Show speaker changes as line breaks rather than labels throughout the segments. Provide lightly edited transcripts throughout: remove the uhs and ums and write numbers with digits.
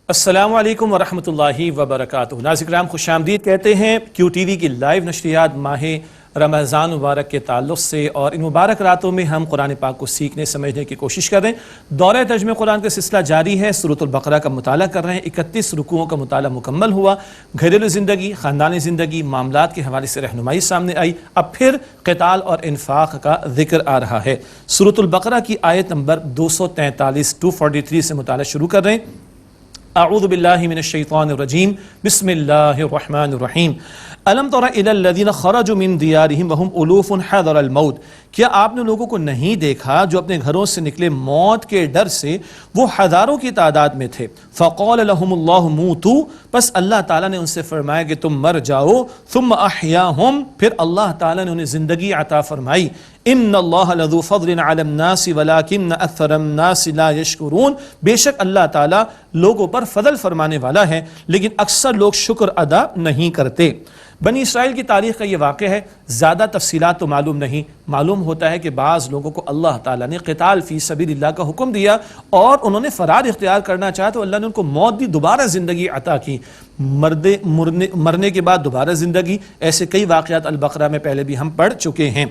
السلام علیکم ورحمۃ اللہ وبرکاتہ۔ ناظرین کرام خوش آمدید کہتے ہیں کیو ٹی وی کی لائیو نشریات ماہ رمضان مبارک کے تعلق سے، اور ان مبارک راتوں میں ہم قرآن پاک کو سیکھنے سمجھنے کی کوشش کر رہے ہیں۔ دورہ ترجمہ قرآن کا سلسلہ جاری ہے، سورۃ البقرہ کا مطالعہ کر رہے ہیں۔ 31 رکوعوں کا مطالعہ مکمل ہوا۔ گھریلو زندگی، خاندانی زندگی، معاملات کے حوالے سے رہنمائی سامنے آئی۔ اب پھر قتال اور انفاق کا ذکر آ رہا ہے۔ سورۃ البقرہ کی آیت نمبر 243 243 سے مطالعہ شروع کر رہے ہیں۔ اعوذ باللہ من الشیطان الرجیم، بسم اللہ الرحمن الرحیم۔ الم تر الی الذین خرجوا من دیارہم وہم الوف حذر الموت، کیا آپ نے لوگوں کو نہیں دیکھا جو اپنے گھروں سے نکلے موت کے ڈر سے، وہ ہزاروں کی تعداد میں تھے۔ فقال لهم اللہ موتوا، پس اللہ تعالیٰ نے ان سے فرمایا کہ تم مر جاؤ۔ ثم احیاہم، پھر اللہ تعالیٰ نے انہیں زندگی عطا فرمائی۔ ان اللہ لذو فضل علی الناس ولکن اکثر الناس لا یشکرون، بے شک اللہ تعالیٰ لوگوں پر فضل فرمانے والا ہے لیکن اکثر لوگ شکر ادا نہیں کرتے۔ بنی اسرائیل کی تاریخ کا یہ واقعہ ہے، زیادہ تفصیلات تو معلوم نہیں۔ معلوم ہوتا ہے کہ بعض لوگوں کو اللہ تعالیٰ نے قتال فی سبیل اللہ کا حکم دیا اور انہوں نے فرار اختیار کرنا چاہا تو اللہ نے ان کو موت دی، دوبارہ زندگی عطا کی، مرنے کے بعد دوبارہ زندگی۔ ایسے کئی واقعات البقرہ میں پہلے بھی ہم پڑھ چکے ہیں۔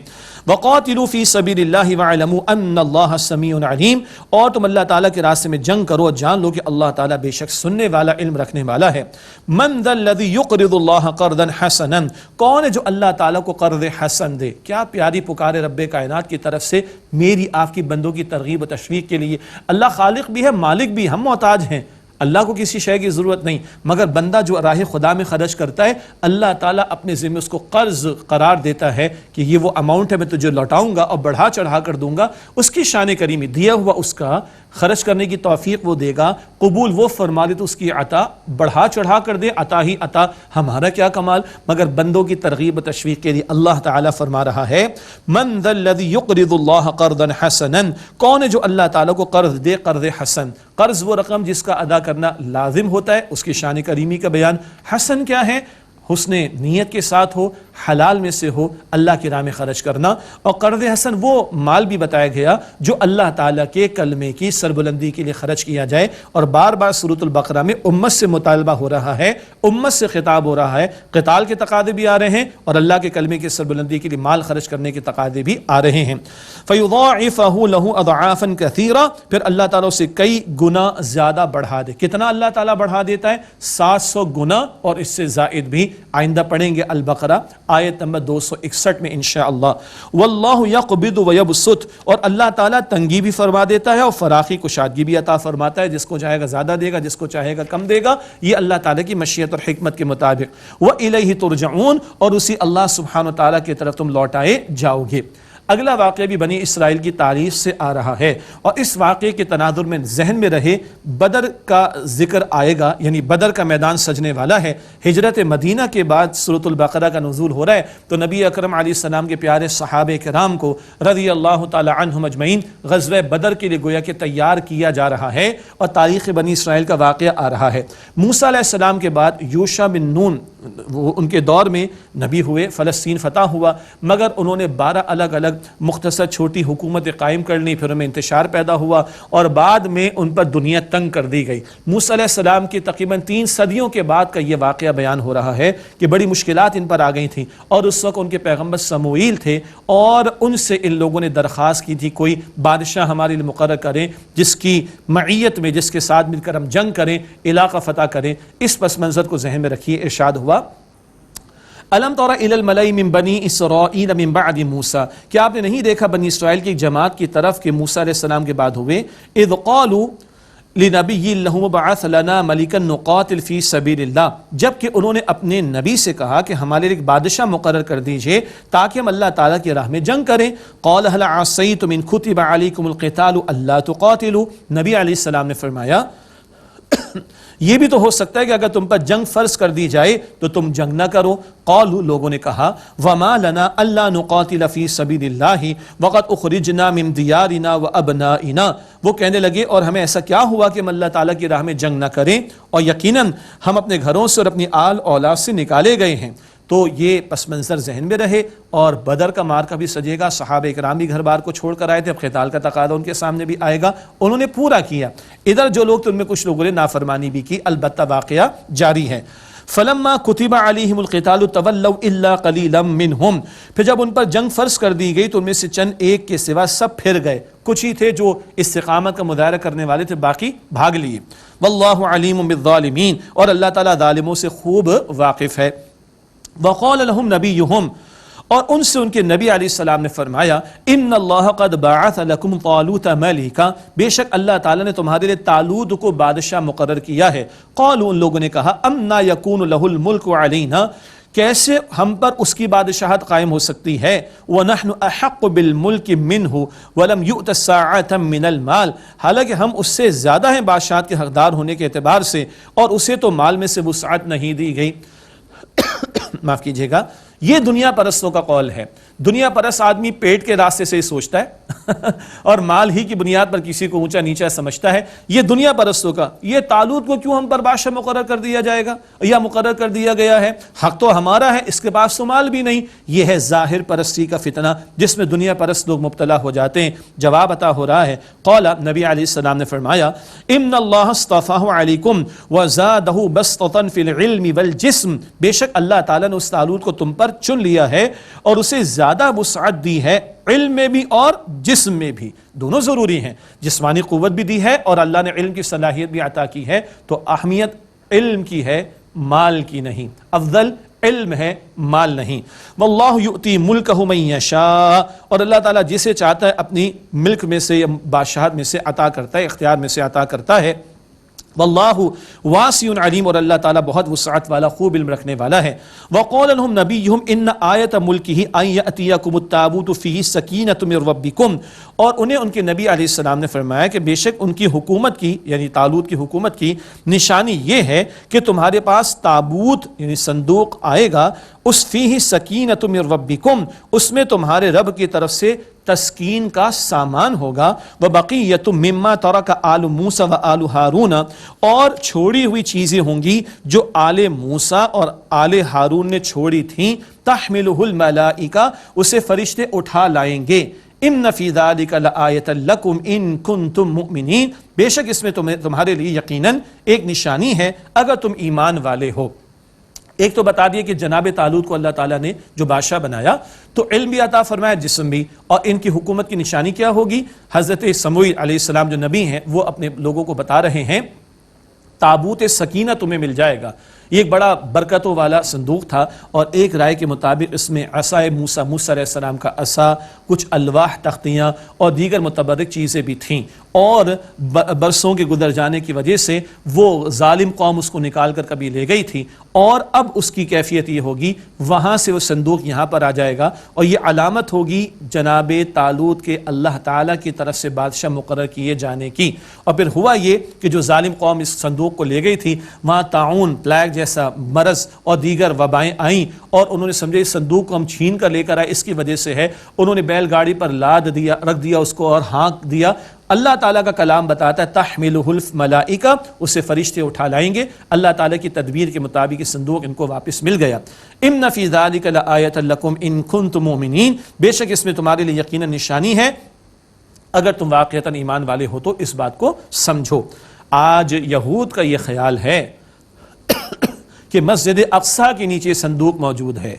وَقَاتِلُوا فِي سَبِيلِ اللَّهِ وَاعْلَمُوا أَنَّ اللَّهَ سَمِيعٌ عَلِيمٌ، اور تم اللہ تعالیٰ کے راستے میں جنگ کرو اور جان لو کہ اللہ تعالیٰ بے شک سننے والا، علم رکھنے والا ہے۔ مَنْ ذَا الَّذِي يُقْرِضُ اللَّهَ قَرْضًا حَسَنًا، کون ہے جو اللہ تعالیٰ کو قرض حسن دے؟ کیا پیاری پکار ہے رب کائنات کی طرف سے میری آپ کی بندوں کی ترغیب و تشویق کے لیے۔ اللہ خالق بھی ہے، مالک بھی، ہم محتاج ہیں، اللہ کو کسی شے کی ضرورت نہیں، مگر بندہ جو راہ خدا میں خرچ کرتا ہے اللہ تعالیٰ اپنے ذمہ اس کو قرض قرار دیتا ہے کہ یہ وہ اماؤنٹ ہے، میں تجھے لوٹاؤں گا اور بڑھا چڑھا کر دوں گا۔ اس کی شان کریمی، دیا ہوا اس کا خرچ کرنے کی توفیق وہ دے گا، قبول وہ فرما دے تو اس کی عطا بڑھا چڑھا کر دے، عطا ہی عطا، ہمارا کیا کمال، مگر بندوں کی ترغیب و تشویق کے لیے اللہ تعالیٰ فرما رہا ہے من ذا الذی یقرض اللہ قرضا حسنا، کون ہے جو اللہ تعالیٰ کو قرض دے قرض حسن۔ قرض وہ رقم جس کا ادا کرنا لازم ہوتا ہے، اس کی شان کریمی کا بیان۔ حسن کیا ہے؟ حسن نیت کے ساتھ ہو، حلال میں سے ہو، اللہ کی راہ میں خرچ کرنا۔ اور قرض حسن وہ مال بھی بتایا گیا جو اللہ تعالیٰ کے کلمے کی سربلندی کے لیے خرچ کیا جائے، اور بار بار سورۃ البقرہ میں امت سے مطالبہ ہو رہا ہے، امت سے خطاب ہو رہا ہے، قتال کے تقاضے بھی آ رہے ہیں اور اللہ کے کلمے کی سربلندی کے لیے مال خرچ کرنے کے تقاضے بھی آ رہے ہیں۔ فَيُضَاعِفَهُ لَهُ أَضْعَافًا كَثِيرًا، پھر اللہ تعالیٰ اسے کئی گنا زیادہ بڑھا دے۔ کتنا اللہ تعالیٰ بڑھا دیتا ہے؟ 700 گنا اور اس سے زائد بھی، آئندہ پڑھیں گے البقرہ آیت نمبر 261 میں انشاءاللہ۔ واللہ یقبض ویبسط، اور اللہ تعالیٰ تنگی بھی فرما دیتا ہے اور فراخی کشادگی بھی عطا فرماتا ہے، جس کو چاہے گا زیادہ دے گا، جس کو چاہے گا کم دے گا، یہ اللہ تعالیٰ کی مشیت اور حکمت کے مطابق۔ وَإِلَيْهِ تُرْجَعُونَ، اور اسی اللہ سبحانہ وتعالیٰ کی طرف تم لوٹائے جاؤ گے۔ اگلا واقعہ بھی بنی اسرائیل کی تاریخ سے آ رہا ہے، اور اس واقعے کے تناظر میں ذہن میں رہے بدر کا ذکر آئے گا، یعنی بدر کا میدان سجنے والا ہے۔ ہجرت مدینہ کے بعد سورۃ البقرہ کا نزول ہو رہا ہے، تو نبی اکرم علیہ السلام کے پیارے صحابہ کرام کو رضی اللہ تعالی عنہم اجمعین غزوہ بدر کے لیے گویا کہ تیار کیا جا رہا ہے، اور تاریخ بنی اسرائیل کا واقعہ آ رہا ہے۔ موسیٰ علیہ السلام کے بعد یوشع بن نون وہ ان کے دور میں نبی ہوئے، فلسطین فتح ہوا، مگر انہوں نے 12 الگ الگ مختصر چھوٹی حکومتیں قائم کر لی، پھر ان میں انتشار پیدا ہوا اور بعد میں ان پر دنیا تنگ کر دی گئی۔ موسیٰ علیہ السلام کی تقریباً 3 صدیوں کے بعد کا یہ واقعہ بیان ہو رہا ہے کہ بڑی مشکلات ان پر آ گئی تھیں، اور اس وقت ان کے پیغمبر سموئیل تھے، اور ان سے ان لوگوں نے درخواست کی تھی کوئی بادشاہ ہمارے لیے مقرر کریں جس کی معیت میں، جس کے ساتھ مل کر ہم جنگ کریں، علاقہ فتح کریں۔ اس پس منظر کو ذہن میں رکھیے، ارشاد ہوا الم تر الی الملأ من بنی اسرائیل من بعد موسیٰ، کیا آپ نے نہیں دیکھا بنی اسرائیل کی ایک جماعت کی طرف کہ موسیٰ علیہ السلام کے بعد ہوئے، اذ قالوا لنبی لہم بعث لنا ملکا نقاتل فی سبیل اللہ، جبکہ انہوں نے اپنے نبی سے کہا کہ ہمارے لیے ایک بادشاہ مقرر کر دیجئے تاکہ ہم اللہ تعالیٰ کی راہ میں جنگ کریں۔ قال هل عصیتم ان کتب علیکم القتال الا تقاتلوا، نبی علیہ السلام نے فرمایا یہ بھی تو ہو سکتا ہے کہ اگر تم پر جنگ فرض کر دی جائے تو تم جنگ نہ کرو۔ قالوا، لوگوں نے کہا وما لنا الا نقاتل فی سبیل اللہ وقد اخرجنا من دیارنا وابنائنا، وہ کہنے لگے اور ہمیں ایسا کیا ہوا کہ ہم اللہ تعالیٰ کی راہ میں جنگ نہ کریں، اور یقیناً ہم اپنے گھروں سے اور اپنی آل اولاد سے نکالے گئے ہیں۔ تو یہ پس منظر ذہن میں رہے، اور بدر کا مارکا بھی سجے گا، صحابہ اکرام بھی گھر بار کو چھوڑ کر آئے تھے، اب قتال کا تقاضا ان کے سامنے بھی آئے گا، انہوں نے پورا کیا۔ ادھر جو لوگ تو ان میں کچھ لوگوں نے نافرمانی بھی کی، البتہ واقعہ جاری ہے۔ فلما کتب علیہم القتال تولوا الا قلیلا منہم، پھر جب ان پر جنگ فرض کر دی گئی تو ان میں سے چند ایک کے سوا سب پھر گئے، کچھ ہی تھے جو استقامت کا مظاہرہ کرنے والے تھے، باقی بھاگ لیے۔ واللہ علیم بالظالمین، اور اللہ تعالیٰ ظالموں سے خوب واقف ہے۔ وقال لهم نبیہم، اور ان سے ان کے نبی علیہ السلام نے فرمایا، ان اللہ قد بعث لکم طالوت ملکا، بے شک اللہ تعالیٰ نے تمہارے لیے طالوت کو بادشاہ مقرر کیا ہے۔ قالوا، ان لوگوں نے کہا، انا یکون لہ الملک علینا، کیسے ہم پر اس کی بادشاہت قائم ہو سکتی ہے؟ وَنَحْنُ أَحَقُّ بِالْمُلْكِ مِنْهُ وَلَمْ يُؤْتَ سَاعَةً مِنَ الْمَالِ، حالانکہ ہم اس سے زیادہ ہیں بادشاہت کے حقدار ہونے کے اعتبار سے، اور اسے تو مال میں سے وسعت نہیں دی گئی۔ معاف کیجیے گا، یہ دنیا پرستوں کا قول ہے۔ دنیا پرست آدمی پیٹ کے راستے سے ہی سوچتا ہے اور مال ہی کی بنیاد پر کسی کو اونچا نیچا سمجھتا ہے۔ یہ دنیا پرستوں کا، یہ طالوت کو کیوں ہم پر بادشاہ مقرر کر دیا جائے گا یا مقرر کر دیا گیا ہے؟ حق تو ہمارا ہے، اس کے پاس تو مال بھی نہیں۔ یہ ہے ظاہر پرستی کا فتنہ جس میں دنیا پرست لوگ مبتلا ہو جاتے ہیں۔ جواب عطا ہو رہا ہے، قال، نبی علیہ السلام نے فرمایا، ان اللہ اصطفاہ علیکم وزادہ بسطۃ فی العلم والجسم، بے شک اللہ تعالیٰ نے اس طالوت کو تم پر چن لیا ہے اور اسے زیادہ وسعت دی ہے، علم میں بھی اور جسم میں بھی، دونوں ضروری ہیں۔ جسمانی قوت بھی دی ہے اور اللہ نے علم کی صلاحیت بھی عطا کی ہے، تو اہمیت علم کی ہے، مال کی نہیں۔ افضل علم ہے، مال نہیں۔ واللہ یؤتی ملکہ من یشاء، اور اللہ تعالیٰ جسے چاہتا ہے اپنی ملک میں سے یا بادشاہت میں سے عطا کرتا ہے، اختیار میں سے عطا کرتا ہے۔ واللہ واسع علیم، اور اللہ تعالیٰ بہت وسعت والا، خوب علم رکھنے والا ہے۔ وقال لهم نبیہم ان آیۃ ملکہ ان یأتیکم التابوت فیہ سکینۃ من ربکم، اور انہیں ان کے نبی علیہ السلام نے فرمایا کہ بے شک ان کی حکومت کی، یعنی طالوت کی حکومت کی نشانی یہ ہے کہ تمہارے پاس تابوت یعنی صندوق آئے گا، اس فیہ سکینۃ من ربکم، اس میں تمہارے رب کی طرف سے تسکین کا سامان ہوگا، وبقیۃ مما ترک آل موسیٰ و آل ہارون، اور چھوڑی ہوئی چیزیں ہوں گی جو آل موسیٰ اور آل ہارون نے چھوڑی تھیں، تحملہ الملائکہ، اسے فرشتے اٹھا لائیں گے۔ ان فی ذلک لآیۃ لکم ان کنتم مؤمنین، بے شک اس میں تمہارے لیے یقیناً ایک نشانی ہے اگر تم ایمان والے ہو۔ ایک تو بتا دیا کہ جناب طالوت کو اللہ تعالیٰ نے جو بادشاہ بنایا تو علم بھی عطا فرمایا، جسم بھی، اور ان کی حکومت کی نشانی کیا ہوگی؟ حضرت سموئیل علیہ السلام جو نبی ہیں وہ اپنے لوگوں کو بتا رہے ہیں، تابوت سکینہ تمہیں مل جائے گا۔ یہ ایک بڑا برکتوں والا صندوق تھا، اور ایک رائے کے مطابق اس میں عصائے موسیٰ علیہ السلام کا عصا، کچھ الواح تختیاں اور دیگر متبرک چیزیں بھی تھیں، اور برسوں کے گزر جانے کی وجہ سے وہ ظالم قوم اس کو نکال کر کبھی لے گئی تھی، اور اب اس کی کیفیت یہ ہوگی وہاں سے وہ صندوق یہاں پر آ جائے گا، اور یہ علامت ہوگی جناب طالوت کے اللہ تعالیٰ کی طرف سے بادشاہ مقرر کیے جانے کی۔ اور پھر ہوا یہ کہ جو ظالم قوم اس صندوق کو لے گئی تھی، وہاں طاعون، پلیگ جیسا مرض اور دیگر وبائیں آئیں، اور انہوں نے سمجھے اس صندوق کو ہم چھین کر لے کر آئے، اس کی وجہ سے ہے، انہوں نے بیل گاڑی پر لاد دیا، رکھ دیا اس کو اور ہانک دیا۔ اللہ تعالیٰ کا کلام بتاتا ہے تحملہ الملائکہ، اسے فرشتے اٹھا لائیں گے، اللہ تعالیٰ کی تدبیر کے مطابق یہ صندوق ان کو واپس مل گیا۔ ان فی ذلک لآیۃ لکم ان کنتم مؤمنین، بے شک اس میں تمہارے لیے یقیناً نشانی ہے اگر تم واقعتاً ایمان والے ہو تو اس بات کو سمجھو۔ آج یہود کا یہ خیال ہے کہ مسجد اقصیٰ کے نیچے صندوق موجود ہے،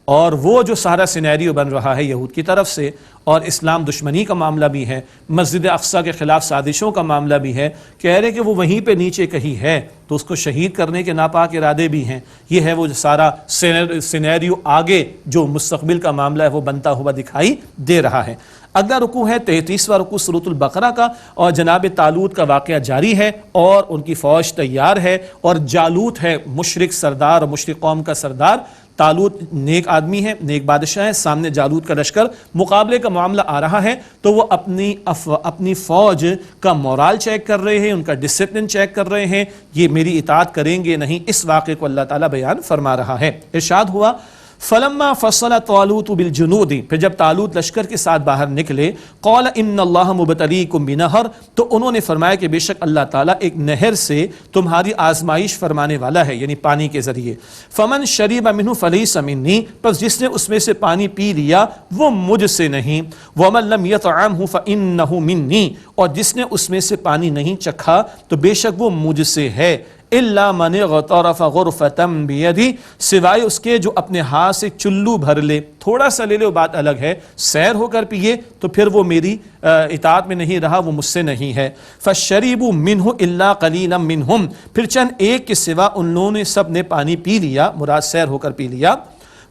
اور وہ جو سارا سینیریو بن رہا ہے یہود کی طرف سے، اور اسلام دشمنی کا معاملہ بھی ہے، مسجد اقصیٰ کے خلاف سازشوں کا معاملہ بھی ہے، کہہ رہے کہ وہ وہیں پہ نیچے کہیں ہے، تو اس کو شہید کرنے کے ناپاک ارادے بھی ہیں۔ یہ ہے وہ سارا سینیریو آگے جو مستقبل کا معاملہ ہے وہ بنتا ہوا دکھائی دے رہا ہے۔ اگلا رکوع ہے 33واں رکوع سورۃ البقرہ کا، اور جناب طالوت کا واقعہ جاری ہے، اور ان کی فوج تیار ہے، اور جالوت ہے مشرک سردار اور مشرک قوم کا سردار۔ طالوت نیک آدمی ہے، نیک بادشاہ ہے، سامنے جالوت کا لشکر، مقابلے کا معاملہ آ رہا ہے، تو وہ اپنی فوج کا مورال چیک کر رہے ہیں، ان کا ڈسپلن چیک کر رہے ہیں، یہ میری اطاعت کریں گے نہیں، اس واقعے کو اللہ تعالیٰ بیان فرما رہا ہے۔ ارشاد ہوا فلما فصل طالوت بالجنود، پھر جب طالوت لشکر کے ساتھ باہر نکلے، قال ان اللہ مبتلیکم بنہر، تو انہوں نے فرمایا کہ بے شک اللہ تعالیٰ ایک نہر سے تمہاری آزمائش فرمانے والا ہے، یعنی پانی کے ذریعے. فمن شرب منہ فلیس منی، پس جس نے اس میں سے پانی پی لیا وہ مجھ سے نہیں. ومن لم یطعمہ فانہ منی، اور جس نے اس میں سے پانی نہیں چکھا تو بے شک وہ مجھ سے ہے. الا من اغترف غرفۃ بیدی، سوائے اس کے جو اپنے ہاتھ سے چلو بھر لے، تھوڑا سا لے لے وہ بات الگ ہے، سیر ہو کر پیے تو پھر وہ میری اطاعت میں نہیں رہا، وہ مجھ سے نہیں ہے. فشربوا منہ الا قلیلا منہم، پھر چند ایک کے سوا ان لوگوں نے سب نے پانی پی لیا، مراد سیر ہو کر پی لیا.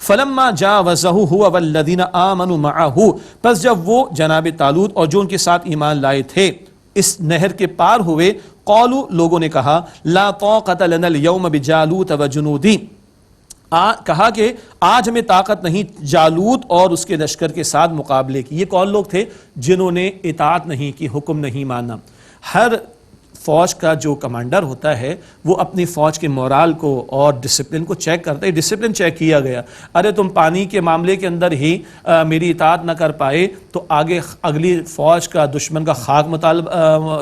فلما جاوزہ هو والذین آمنوا معہ، پس جب وہ جناب طالوت اور جو ان کے ساتھ ایمان لائے تھے اس نہر کے پار ہوئے، قالوا، لوگوں نے کہا، لا طاقت لنا اليوم بجالوت وجنودی، کہا کہ آج ہمیں طاقت نہیں جالوت اور اس کے لشکر کے ساتھ مقابلے کی. یہ کون لوگ تھے؟ جنہوں نے اطاعت نہیں کی، حکم نہیں مانا. ہر فوج کا جو کمانڈر ہوتا ہے وہ اپنی فوج کے مورال کو اور ڈسپلن کو چیک کرتا ہے. ڈسپلن چیک کیا گیا، ارے تم پانی کے معاملے کے اندر ہی میری اطاعت نہ کر پائے تو آگے اگلی فوج کا دشمن کا خاک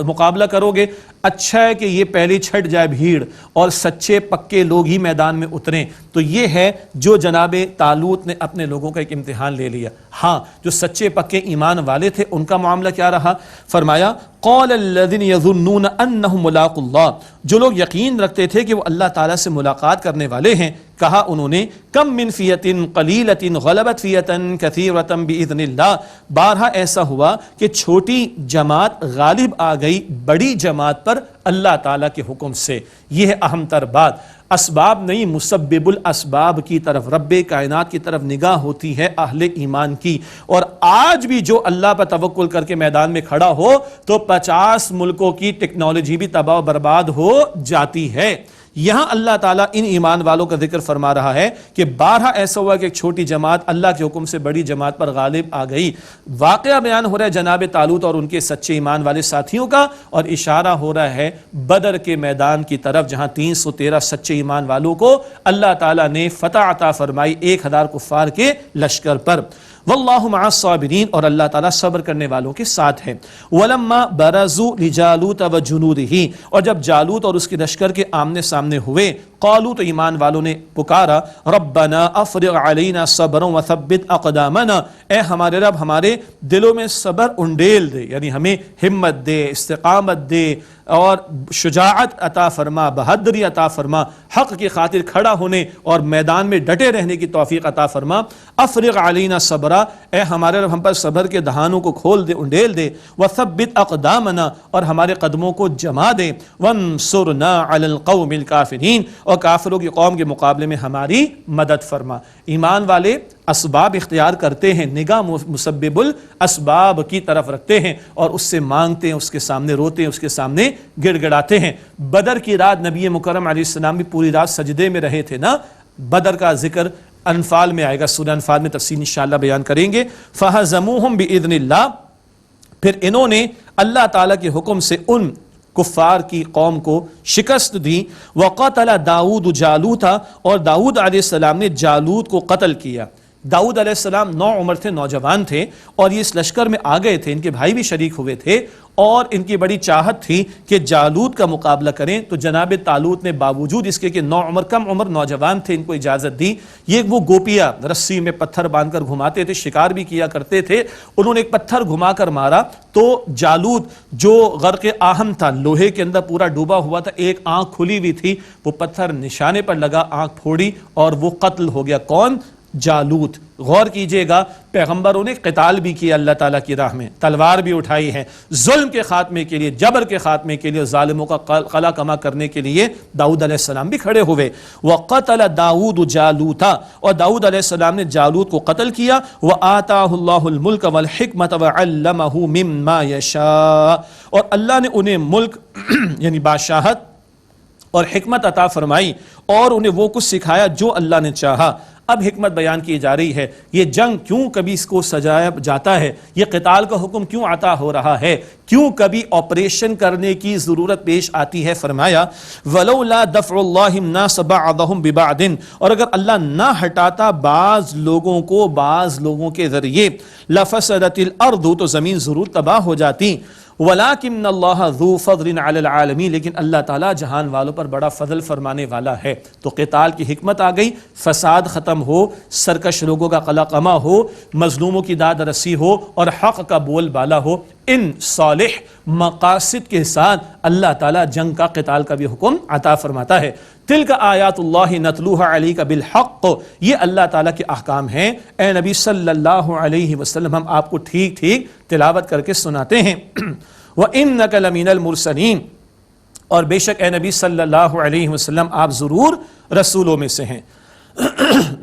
مقابلہ کرو گے. اچھا ہے کہ یہ پہلی چھٹ جائے بھیڑ اور سچے پکے لوگ ہی میدان میں اتریں. تو یہ ہے جو جناب طالوت نے اپنے لوگوں کا ایک امتحان لے لیا. ہاں، جو سچے پکے ایمان والے تھے ان کا معاملہ کیا رہا؟ فرمایا قال الذين يظنون انهم ملاقو اللہ، جو لوگ یقین رکھتے تھے کہ وہ اللہ تعالیٰ سے ملاقات کرنے والے ہیں، کہا انہوں نے کم من فیۃ قلیلۃ غلبت فیۃ کثیرۃ باذن اللہ، بارہا ایسا ہوا کہ چھوٹی جماعت غالب آ گئی بڑی جماعت پر اللہ تعالیٰ کے حکم سے. یہ ہے اہم تر بات. اسباب نہیں، مسبب الاسباب کی طرف، رب کائنات کی طرف نگاہ ہوتی ہے اہل ایمان کی. اور آج بھی جو اللہ پر توکل کر کے میدان میں کھڑا ہو تو 50 ملکوں کی ٹیکنالوجی بھی تباہ و برباد ہو جاتی ہے. یہاں اللہ تعالیٰ ان ایمان والوں کا ذکر فرما رہا ہے کہ بارہا ایسا ہوا کہ ایک چھوٹی جماعت اللہ کے حکم سے بڑی جماعت پر غالب آ گئی. واقعہ بیان ہو رہا ہے جناب طالوت اور ان کے سچے ایمان والے ساتھیوں کا، اور اشارہ ہو رہا ہے بدر کے میدان کی طرف جہاں 313 سچے ایمان والوں کو اللہ تعالیٰ نے فتح عطا فرمائی 1000 کفار کے لشکر پر. واللہ مع الصابرین، اور اللہ تعالیٰ صبر کرنے والوں کے ساتھ ہے. ولما برزوا لجالوت وجنودہ، اور جب جالوت اور اس کے لشکر کے آمنے سامنے ہوئے، قالوا، تو ایمان والوں نے پکارا، ربنا افرغ علینا صبرا وثبت اقدامنا، اے ہمارے رب ہمارے دلوں میں صبر انڈیل دے، یعنی ہمیں ہمت دے، استقامت دے اور شجاعت عطا فرما، بہادری عطا فرما، حق کی خاطر کھڑا ہونے اور میدان میں ڈٹے رہنے کی توفیق عطا فرما. افرغ علینا صبرا، اے ہمارے رب ہم پر صبر کے دہانوں کو کھول دے، انڈیل دے. وثبت اقدامنا، اور ہمارے قدموں کو جما دے. وانصرنا علی القوم الکافرین، اور کافروں کی قوم کے مقابلے میں ہماری مدد فرما. ایمان والے اسباب اختیار کرتے ہیں، نگاہ مسبب الاسباب کی طرف رکھتے ہیں اور اس سے مانگتے ہیں، اس کے سامنے روتے ہیں، اس کے سامنے گڑ گڑاتے ہیں. بدر کی رات نبی مکرم علیہ السلام بھی پوری رات سجدے میں رہے تھے نا. بدر کا ذکر انفال میں آئے گا، سورہ انفال میں تفصیل انشاءاللہ بیان کریں گے. فہزموہم باذن اللہ، پھر انہوں نے اللہ تعالیٰ کے حکم سے ان کفار کی قوم کو شکست دی. وقتل داؤد جالوتا، اور داؤد علیہ السلام نے جالوت کو قتل کیا. داؤد علیہ السلام نو عمر تھے، نوجوان تھے، اور یہ اس لشکر میں آ گئے تھے. ان کے بھائی بھی شریک ہوئے تھے اور ان کی بڑی چاہت تھی کہ جالوت کا مقابلہ کریں. تو جناب طالوت نے باوجود اس کے کہ نو عمر، کم عمر نوجوان تھے، ان کو اجازت دی. یہ وہ گوپیا رسی میں پتھر باندھ کر گھماتے تھے، شکار بھی کیا کرتے تھے. انہوں نے ایک پتھر گھما کر مارا تو جالوت جو غرق آہن تھا، لوہے کے اندر پورا ڈوبا ہوا تھا، ایک آنکھ کھلی ہوئی تھی، وہ پتھر نشانے پر لگا، آنکھ پھوڑی اور وہ قتل ہو گیا. کون؟ جالوت. غور کیجئے گا، پیغمبروں نے قتال بھی کیا اللہ تعالیٰ کی راہ میں، تلوار بھی اٹھائی ہے، ظلم کے خاتمے کے لیے، جبر کے خاتمے کے لیے، ظالموں کا قلع کما کرنے کے لیے داؤد علیہ السلام بھی کھڑے ہوئے. وقتل داؤد جالوتا، اور داؤد علیہ السلام نے جالوت کو قتل کیا. وآتاہ اللہ الملک والحکمت وعلمہ مما یشاء، اور اللہ نے انہیں ملک یعنی بادشاہت اور حکمت عطا فرمائی اور انہیں وہ کچھ سکھایا جو اللہ نے چاہا. اب حکمت بیان کی جا رہی ہے، یہ جنگ کیوں کبھی اس کو سجایا جاتا ہے، یہ قتال کا حکم کیوں عطا ہو رہا ہے، کیوں کبھی آپریشن کرنے کی ضرورت پیش آتی ہے۔ فرمایا وَلَوْلَا دَفْعُ اللَّهِ النَّاسَ بَعْضَهُمْ بِبَعْضٍ، اور اگر اللہ نہ ہٹاتا بعض لوگوں کو بعض لوگوں کے ذریعے، لَفَسَدَتِ الْأَرْضُ، تو زمین ضرور تباہ ہو جاتی، وَلَكِنَّ اللَّهَ ذُو فَضْلٍ عَلَى الْعَالَمِينَ، لیکن اللہ تعالیٰ جہان والوں پر بڑا فضل فرمانے والا ہے۔ تو قتال کی حکمت آ گئی، فساد ختم ہو، سرکش لوگوں کا قلقمہ ہو، مظلوموں کی داد رسی ہو اور حق کا بول بالا ہو، ان صالح مقاصد کے ساتھ اللہ تعالیٰ جنگ کا قتال کا بھی حکم عطا فرماتا ہے۔ تلک آیات اللہ نتلوها علیک بالحق، یہ اللہ تعالیٰ کے احکام ہیں اے نبی صلی اللہ علیہ وسلم، ہم آپ کو ٹھیک ٹھیک تلاوت کر کے سناتے ہیں۔ وَإِنَّكَ لَمِنَ الْمُرْسَلِينَ، اور بے شک اے نبی صلی اللہ علیہ وسلم آپ ضرور رسولوں میں سے ہیں۔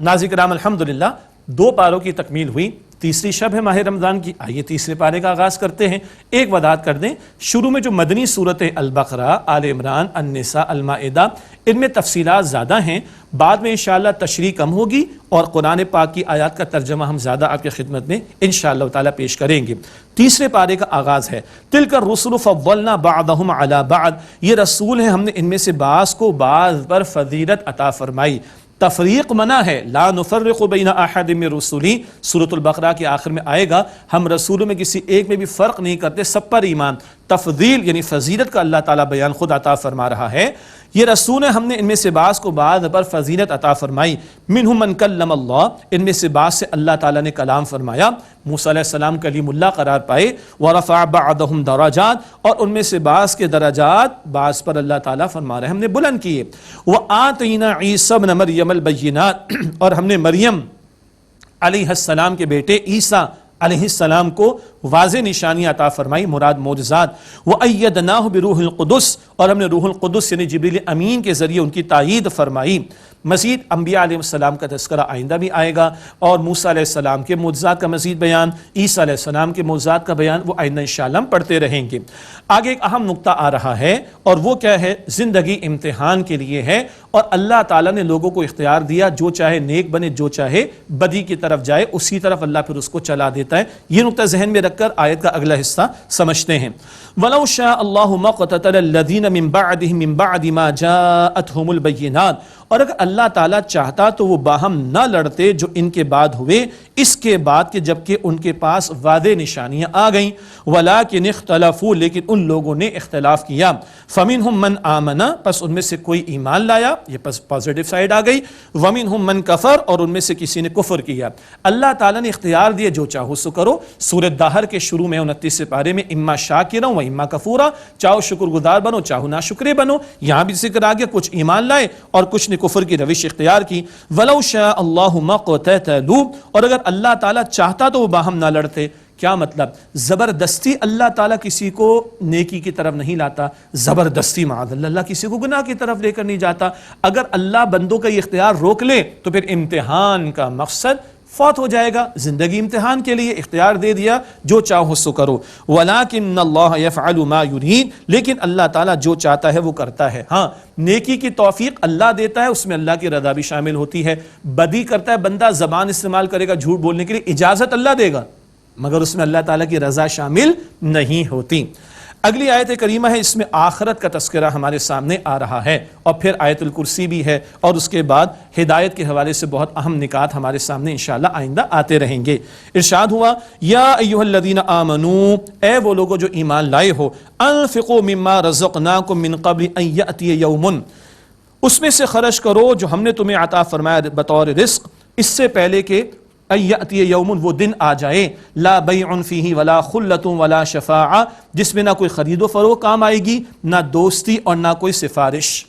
ناظرین کرام، الحمدللہ 2 پاروں کی تکمیل ہوئی، تیسری شب ہے ماہ رمضان کی۔ آئیے تیسرے پارے کا آغاز کرتے ہیں۔ ایک وضاحت کر دیں، شروع میں جو مدنی صورتیں البقرہ، آل عمران، النساء، المائدہ، ان میں تفصیلات زیادہ ہیں، بعد میں انشاءاللہ تشریح کم ہوگی اور قرآن پاک کی آیات کا ترجمہ ہم زیادہ آپ کی خدمت میں انشاءاللہ تعالیٰ پیش کریں گے۔ تیسرے پارے کا آغاز ہے تلک الرسل فضلنا بعضهم علی بعض، یہ رسول ہیں ہم نے ان میں سے بعض کو بعض پر فضیلت عطا فرمائی۔ تفریق منع ہے، لا نفرق بین احد من رسولی، سورۃ البقرہ کے آخر میں آئے گا، ہم رسولوں میں کسی ایک میں بھی فرق نہیں کرتے، سب پر ایمان۔ تفضیل یعنی فضیلت کا اللہ تعالیٰ بیان خود عطا فرما رہا ہے۔ یہ رسول ہیں ہم نے ان میں سے بعض کو بعض پر فضیلت عطا فرمائی۔ منہم من کلم اللہ، ان میں سے بعض سے اللہ تعالیٰ نے کلام فرمایا، موسیٰ علیہ السلام کلیم اللہ قرار پائے۔ ورفع بعضهم درجات، اور ان میں سے بعض کے درجات بعض پر اللہ تعالیٰ فرما رہے ہیں ہم نے بلند کیے۔ وآتینا عیسی ابن مریم البینات، اور ہم نے مریم علیہ السلام کے بیٹے عیسیٰ علیہ السلام کو واضح نشانی عطا فرمائی، مراد معجزات۔ وَأَيَّدْنَاهُ بِرُوحِ الْقُدُسِ، اور ہم نے روح القدس یعنی جبریل امین کے ذریعے ان کی تائید فرمائی۔ مزید انبیاء علیہ السلام کا تذکرہ آئندہ بھی آئے گا، اور موسیٰ علیہ السلام کے معجزات کا مزید بیان، عیسیٰ علیہ السلام کے معجزات کا بیان، وہ آئندہ انشاءاللہ ہم پڑھتے رہیں گے۔ آگے ایک اہم نقطہ آ رہا ہے، اور وہ کیا ہے؟ زندگی امتحان کے لیے ہے، اور اللہ تعالیٰ نے لوگوں کو اختیار دیا، جو چاہے نیک بنے، جو چاہے بدی کی طرف جائے، اسی طرف اللہ پھر اس کو چلا دیتا ہے۔ یہ نقطہ ذہن میں رکھ کر آیت کا اگلا حصہ سمجھتے ہیں۔ وَلَوْ شَاءَ اللَّهُ مَا اقْتَتَلَ الَّذِينَ مِن بَعْدِهِم مِن بَعْدِ مَا جَاءَتْهُمُ الْبَيِّنَاتُ، اور اگر اللہ تعالیٰ چاہتا تو وہ باہم نہ لڑتے جو ان کے بعد ہوئے، اس کے بعد کہ جبکہ ان کے پاس واضح نشانیاں آ گئیں۔ وَلَكِنِ اخْتَلَفُوا، لیکن ان لوگوں نے اختلاف کیا۔ فَمِنْهُم مَّنْ آمَنَ، پس ان میں سے کوئی ایمان لایا، یہ پس پازیٹیو سائیڈ آ گئی۔ وَمِنْهُم مَّن كَفَرَ، اور ان میں سے کسی نے کفر کیا۔ اللہ تعالیٰ نے اختیار دیا، جو چاہو سو کرو۔ سورۃ دہر کے شروع میں 29 پارے میں اما شاکرا و اما کفورا، چاہو شکر گزار بنو چاہو ناشکرے بنو۔ یہاں بھی ذکر آ گیا کچھ ایمان لائے اور کچھ نے کفر کی روش اختیار کی۔ وَلَوْ شَاءَ اللَّهُ مَا اقْتَتَلُوا، اور اگر اللہ تعالیٰ چاہتا تو وہ باہم نہ لڑتے۔ کیا مطلب؟ زبردستی اللہ تعالیٰ کسی کو نیکی کی طرف نہیں لاتا، زبردستی معاذ اللہ کسی کو گناہ کی طرف لے کر نہیں جاتا۔ اگر اللہ بندوں کا یہ اختیار روک لے تو پھر امتحان کا مقصد فوت ہو جائے گا۔ زندگی امتحان کے لیے اختیار دے دیا، جو چاہو سو کرو۔ وَلَكِنَّ اللَّهَ يَفْعَلُ مَا يُرِيدُ، لیکن اللہ تعالیٰ جو چاہتا ہے وہ کرتا ہے۔ ہاں، نیکی کی توفیق اللہ دیتا ہے، اس میں اللہ کی رضا بھی شامل ہوتی ہے۔ بدی کرتا ہے بندہ، زبان استعمال کرے گا جھوٹ بولنے کے لیے، اجازت اللہ دے گا، مگر اس میں اللہ تعالیٰ کی رضا شامل نہیں ہوتی۔ اگلی آیت کریمہ ہے، اس میں آخرت کا تذکرہ ہمارے سامنے آ رہا ہے، اور پھر آیت الکرسی بھی ہے، اور اس کے بعد ہدایت کے حوالے سے بہت اہم نکات ہمارے سامنے انشاءاللہ آئندہ آتے رہیں گے۔ ارشاد ہوا، یا ایھا الذین آمنو، اے وہ لوگوں جو ایمان لائے ہو، انفقوا مما رزقناکم من قبل ان یأتی یوم، اس میں سے خرچ کرو جو ہم نے تمہیں عطا فرمایا بطور رزق، اس سے پہلے کہ ان یأتی یوم، وہ دن آ جائے، لا بیع فیہ ولا خلۃ ولا شفاعہ، جس میں نہ کوئی خرید و فروخت کام آئے گی، نہ دوستی اور نہ کوئی سفارش۔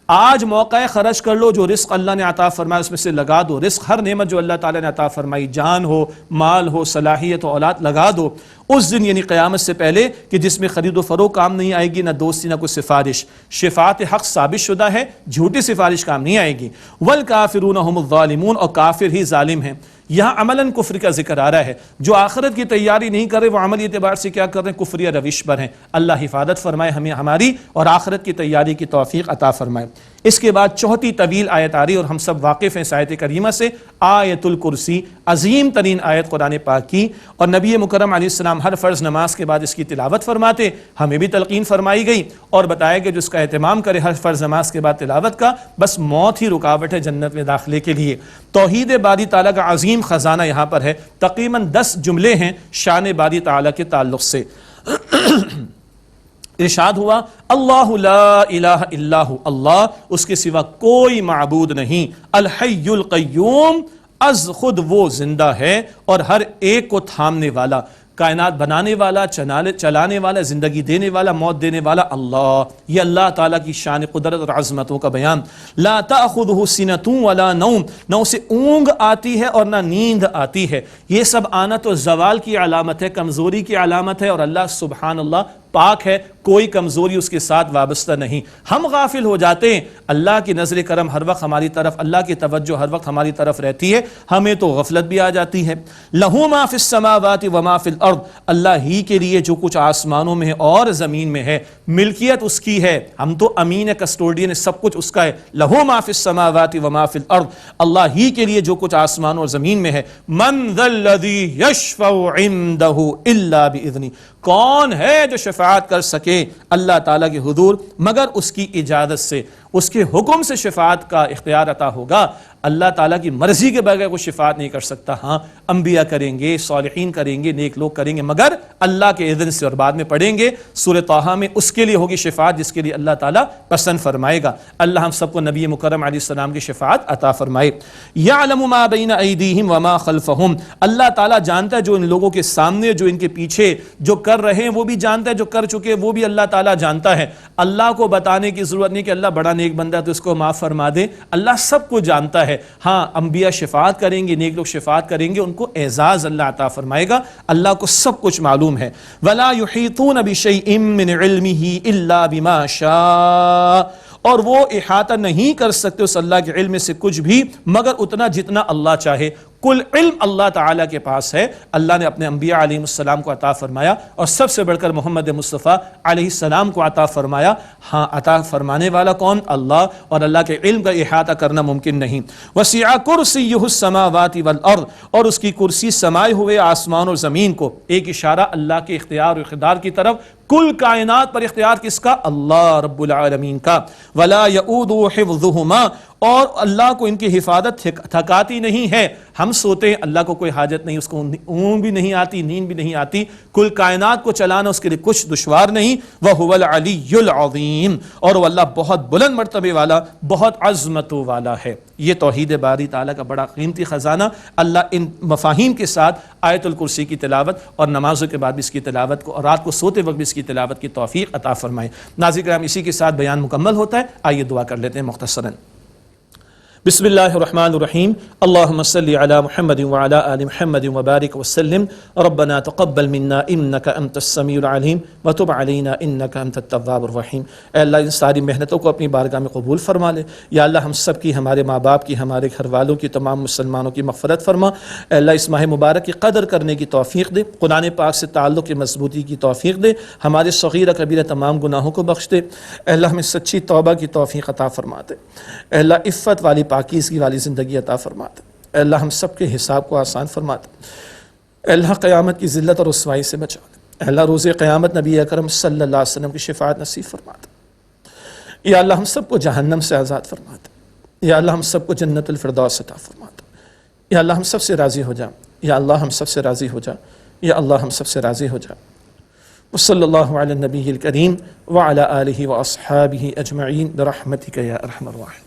آج موقع ہے، خرچ کر لو، جو رزق اللہ نے عطا فرمایا اس میں سے لگا دو۔ رزق ہر نعمت جو اللہ تعالیٰ نے عطا فرمائی، جان ہو، مال ہو، صلاحیت ہو، اولاد، لگا دو اس دن، یعنی قیامت سے پہلے، کہ جس میں خرید و فروخت کام نہیں آئے گی، نہ دوستی نہ کوئی سفارش۔ شفاعت حق ثابت شدہ ہے، جھوٹی سفارش کام نہیں آئے گی۔ والکافرون هم الظالمون، اور کافر ہی ظالم ہیں۔ یہاں عملاً کفر کا ذکر آ رہا ہے، جو آخرت کی تیاری نہیں کر رہے وہ عملی اعتبار سے کیا کر رہے ہیں؟ کفریہ روش پر ہیں۔ اللہ حفاظت فرمائے ہمیں ہماری، اور آخرت کی تیاری کی توفیق عطا فرمائے۔ اس کے بعد چوتھی طویل آیت آ رہی اور ہم سب واقف ہیں اس آیت کریمہ سے، آیت الکرسی، عظیم ترین آیت قرآن پاک کی، اور نبی مکرم علیہ السلام ہر فرض نماز کے بعد اس کی تلاوت فرماتے، ہمیں بھی تلقین فرمائی گئی اور بتایا کہ جو اس کا اہتمام کرے ہر فرض نماز کے بعد تلاوت کا، بس موت ہی رکاوٹ ہے جنت میں داخلے کے لیے۔ توحید باری تعالیٰ کا عظیم خزانہ یہاں پر ہے، تقریباً 10 جملے ہیں شان باری تعالیٰ کے تعلق سے۔ ارشاد ہوا اللہ لا الہ الا ہو، اللہ اس کے سوا کوئی معبود نہیں، الحی القیوم، از خود وہ زندہ ہے اور ہر ایک کو تھامنے والا، کائنات بنانے والا، چلانے والا، زندگی دینے والا، موت دینے والا اللہ۔ یہ اللہ تعالیٰ کی شان قدرت اور عظمتوں کا بیان۔ لا تأخذہ سنۃ ولا نوم، نہ اسے اونگ آتی ہے اور نہ نیند آتی ہے۔ یہ سب آنا تو زوال کی علامت ہے، کمزوری کی علامت ہے، اور اللہ سبحان اللہ پاک ہے، کوئی کمزوری اس کے ساتھ وابستہ نہیں۔ ہم غافل ہو جاتے ہیں، اللہ کی نظر کرم ہر وقت ہماری طرف، اللہ کی توجہ ہر وقت ہماری طرف رہتی ہے، ہمیں تو غفلت بھی آ جاتی ہے۔ لہو ما فی السماوات وما فی الارض، اللہ ہی کے لیے جو کچھ آسمانوں میں ہے اور زمین میں ہے، ملکیت اس کی ہے، ہم تو امین ہے، کسٹوڈین ہے، سب کچھ اس کا ہے۔ لہو ما فی السماوات وما فی الارض، اللہ ہی کے لیے جو کچھ آسمانوں اور زمین میں ہے۔ من ذا الذی یشفع عندہ الا باذنہ، کون ہے جو شفاعت کر سکے اللہ تعالیٰ کے حضور مگر اس کی اجازت سے، اس کے حکم سے شفاعت کا اختیار عطا ہوگا۔ اللہ تعالیٰ کی مرضی کے بغیر کوئی شفاعت نہیں کر سکتا۔ ہاں انبیاء کریں گے، صالحین کریں گے، نیک لوگ کریں گے، مگر اللہ کے اذن سے، اور بعد میں پڑھیں گے سورہ طٰہٰ میں، اس کے لیے ہوگی شفاعت جس کے لیے اللہ تعالیٰ پسند فرمائے گا۔ اللہ ہم سب کو نبی مکرم علیہ السلام کی شفاعت عطا فرمائے۔ یعلم ما بین ایدیہم وما خلفہم، اللہ تعالیٰ جانتا ہے جو ان لوگوں کے سامنے، جو ان کے پیچھے، جو کر رہے ہیں وہ بھی جانتا ہے، جو کر چکے وہ بھی اللہ تعالیٰ جانتا ہے۔ اللہ کو بتانے کی ضرورت نہیں کہ اللہ بڑا نیک بندہ ہے تو اس کو معاف فرما دے، اللہ سب کو جانتا ہے۔ ہاں انبیاء شفاعت کریں گے، نیک لوگ شفاعت کریں گے، ان کو اعزاز اللہ عطا فرمائے گا، اللہ کو سب کچھ معلوم ہے۔ وَلَا يُحِيطُونَ بِشَيْءٍ مِّنْ عِلْمِهِ إِلَّا بِمَا شَاءَ، اور وہ احاطہ نہیں کر سکتے اس اللہ کے علم سے کچھ بھی مگر اتنا جتنا اللہ چاہے۔ کل علم اللہ تعالیٰ کے پاس ہے، اللہ نے اپنے انبیاء علیہ السلام کو عطا فرمایا، اور سب سے بڑھ کر محمد مصطفیٰ علیہ السلام کو عطا فرمایا۔ ہاں عطا فرمانے والا کون؟ اللہ، اور اللہ کے علم کا احاطہ کرنا ممکن نہیں۔ وسع کرسیہ السماوات والارض، اور اس کی کرسی سمائے ہوئے آسمان اور زمین کو۔ ایک اشارہ اللہ کے اختیار و اقتدار کی طرف، کل کائنات پر اختیار کس کا؟ اللہ رب العالمین کا۔ ولا یؤودہ حفظہما، اور اللہ کو ان کی حفاظت تھکاتی نہیں ہے۔ ہم سوتے ہیں، اللہ کو کوئی حاجت نہیں، اس کو اونگ بھی نہیں آتی، نیند بھی نہیں آتی، کل کائنات کو چلانا اس کے لیے کچھ دشوار نہیں۔ وَهُوَ الْعَلِيُّ الْعَظِيمُ، اور وہ اللہ بہت بلند مرتبے والا، بہت عظمتوں والا ہے۔ یہ توحید باری تعالیٰ کا بڑا قیمتی خزانہ، اللہ ان مفاہیم کے ساتھ آیت الکرسی کی تلاوت اور نمازوں کے بعد بھی اس کی تلاوت کو، اور رات کو سوتے وقت بھی اس کی تلاوت کی توفیق عطا فرمائے۔ ناظرین کرام، اسی کے ساتھ بیان مکمل ہوتا ہے، آئیے دعا کر لیتے ہیں مختصراً۔ بسم اللہ الرحمن الرحیم، اللہم صلی علی محمد وعلی آل محمد وبارک وسلم۔ ربنا تقبل منا انک انت السمیع العلیم وتب علینا انک انت التواب الرحیم۔ اے اللہ ان ساری محنتوں کو اپنی بارگاہ میں قبول فرما لے۔ یا اللہ ہم سب کی، ہمارے ماں باپ کی، ہمارے گھر والوں کی، تمام مسلمانوں کی مغفرت فرما۔ اے اللہ اس ماہ مبارک کی قدر کرنے کی توفیق دے، قرآن پاک سے تعلق کی مضبوطی کی توفیق دے، ہمارے صغیرہ کبیرہ تمام گناہوں کو بخش دے۔ اے اللہ ہمیں سچی توبہ کی توفیق عطا فرما دے۔ اے اللہ عفت والی پاکیزگی والی زندگی عطا فرما دے۔ اے اللہ ہم سب کے حساب کو آسان فرما دے۔ اے اللہ قیامت کی ذلت اور رسوائی سے بچا دے۔ اے اللہ روز قیامت نبی اکرم صلی اللہ علیہ وسلم کی شفاعت نصیب فرما دے۔ یا اللہ ہم سب کو جہنم سے آزاد فرما دے۔ یا اللہ ہم سب کو جنت الفردوس عطا فرما دے۔ یا اللہ ہم سب سے راضی ہو جا۔ یا اللہ ہم سب سے راضی ہو جا۔ یا اللہ ہم سب سے راضی ہو جا۔ وصلی اللہ علی النبی الکریم وعلی آلہ واصحابہ اجمعین برحمتک یا ارحم الراحمین۔